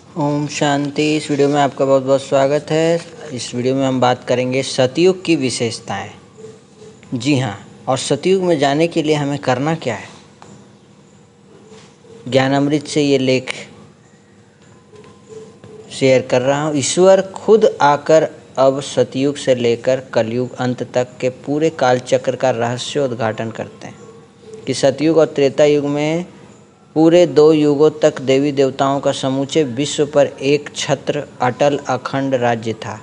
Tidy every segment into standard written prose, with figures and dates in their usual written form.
ओम शांति। इस वीडियो में आपका बहुत बहुत स्वागत है। इस वीडियो में हम बात करेंगे सतयुग की विशेषताएं। जी हाँ, और सतयुग में जाने के लिए हमें करना क्या है। ज्ञानामृत से ये लेख शेयर कर रहा हूँ। ईश्वर खुद आकर अब सतयुग से लेकर कलयुग अंत तक के पूरे काल चक्र का रहस्योद्घाटन करते हैं कि सतयुग और त्रेता युग में पूरे 2 युगों तक देवी देवताओं का समूचे विश्व पर एक छत्र अटल अखंड राज्य था।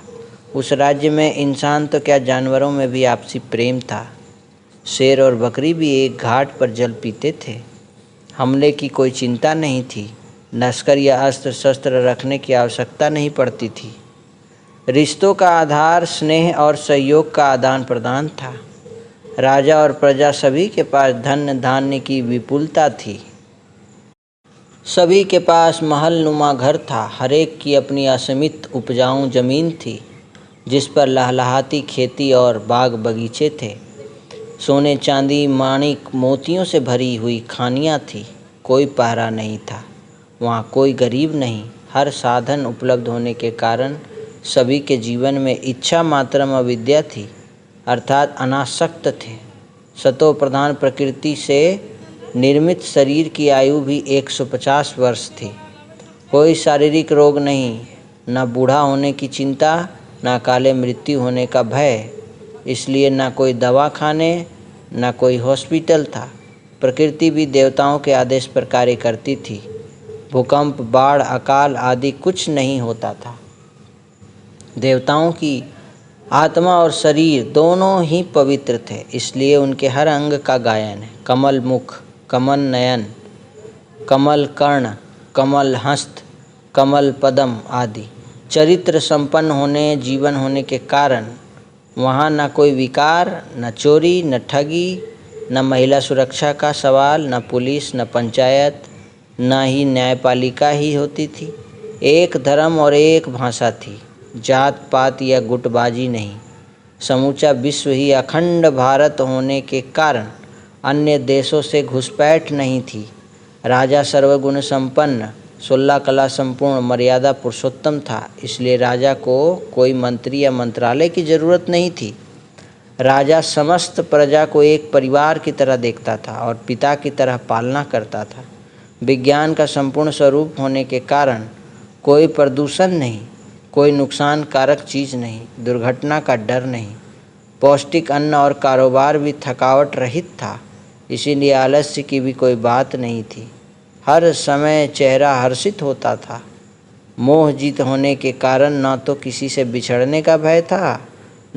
उस राज्य में इंसान तो क्या, जानवरों में भी आपसी प्रेम था। शेर और बकरी भी एक घाट पर जल पीते थे। हमले की कोई चिंता नहीं थी। लश्कर या अस्त्र शस्त्र रखने की आवश्यकता नहीं पड़ती थी। रिश्तों का आधार स्नेह और सहयोग का आदान प्रदान था। राजा और प्रजा सभी के पास धन धान्य की विपुलता थी। सभी के पास महल नुमा घर था। हरेक की अपनी असीमित उपजाऊ जमीन थी जिस पर लहलहाती खेती और बाग बगीचे थे। सोने चांदी माणिक मोतियों से भरी हुई खानियाँ थी। कोई पहरा नहीं था। वहाँ कोई गरीब नहीं। हर साधन उपलब्ध होने के कारण सभी के जीवन में इच्छा मात्रम अविद्या थी, अर्थात अनासक्त थे। सतो प्रधान प्रकृति से निर्मित शरीर की आयु भी 150 वर्ष थी। कोई शारीरिक रोग नहीं, न बूढ़ा होने की चिंता, न काले मृत्यु होने का भय। इसलिए न कोई दवा खाने, न कोई हॉस्पिटल था। प्रकृति भी देवताओं के आदेश पर कार्य करती थी। भूकंप, बाढ़, अकाल आदि कुछ नहीं होता था। देवताओं की आत्मा और शरीर दोनों ही पवित्र थे, इसलिए उनके हर अंग का गायन है। कमल मुख, कमल नयन, कमल कर्ण, कमल हस्त, कमल पदम आदि चरित्र संपन्न होने जीवन होने के कारण वहाँ न कोई विकार, न चोरी, न ठगी, न महिला सुरक्षा का सवाल, न पुलिस, न पंचायत, न ही न्यायपालिका ही होती थी। एक धर्म और एक भाषा थी। जात पात या गुटबाजी नहीं। समूचा विश्व ही अखंड भारत होने के कारण अन्य देशों से घुसपैठ नहीं थी। राजा सर्वगुण संपन्न, 16 कला संपूर्ण, मर्यादा पुरुषोत्तम था। इसलिए राजा को कोई मंत्री या मंत्रालय की जरूरत नहीं थी। राजा समस्त प्रजा को एक परिवार की तरह देखता था और पिता की तरह पालना करता था। विज्ञान का संपूर्ण स्वरूप होने के कारण कोई प्रदूषण नहीं, कोई नुकसान कारक चीज़ नहीं, दुर्घटना का डर नहीं। पौष्टिक अन्न और कारोबार भी थकावट रहित था, इसीलिए आलस्य की भी कोई बात नहीं थी। हर समय चेहरा हर्षित होता था। मोह जीत होने के कारण न तो किसी से बिछड़ने का भय था,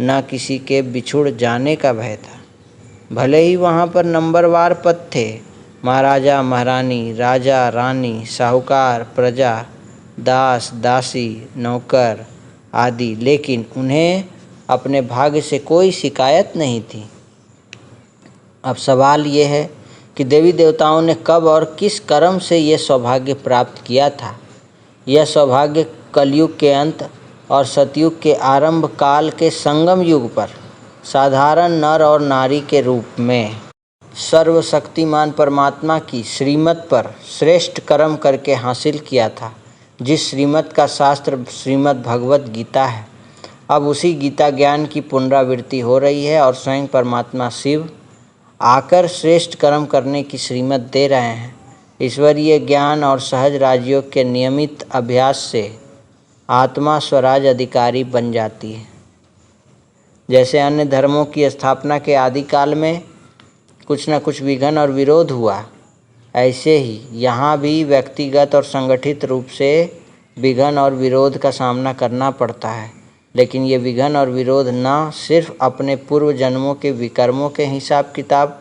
न किसी के बिछुड़ जाने का भय था। भले ही वहाँ पर नंबरवार पद थे, महाराजा महारानी, राजा रानी, साहूकार, प्रजा, दास दासी, नौकर आदि, लेकिन उन्हें अपने भाग्य से कोई शिकायत नहीं थी। अब सवाल ये है कि देवी देवताओं ने कब और किस कर्म से ये सौभाग्य प्राप्त किया था। यह सौभाग्य कलयुग के अंत और सतयुग के आरंभ काल के संगम युग पर साधारण नर और नारी के रूप में सर्वशक्तिमान परमात्मा की श्रीमत पर श्रेष्ठ कर्म करके हासिल किया था, जिस श्रीमत का शास्त्र श्रीमद् भगवत गीता है। अब उसी गीता ज्ञान की पुनरावृत्ति हो रही है और स्वयं परमात्मा शिव आकर श्रेष्ठ कर्म करने की श्रीमत दे रहे हैं। ईश्वरीय ज्ञान और सहज राजयोग के नियमित अभ्यास से आत्मा स्वराज अधिकारी बन जाती है। जैसे अन्य धर्मों की स्थापना के आदिकाल में कुछ न कुछ विघ्न और विरोध हुआ, ऐसे ही यहाँ भी व्यक्तिगत और संगठित रूप से विघ्न और विरोध का सामना करना पड़ता है। लेकिन ये विघ्न और विरोध न सिर्फ अपने पूर्व जन्मों के विकर्मों के हिसाब किताब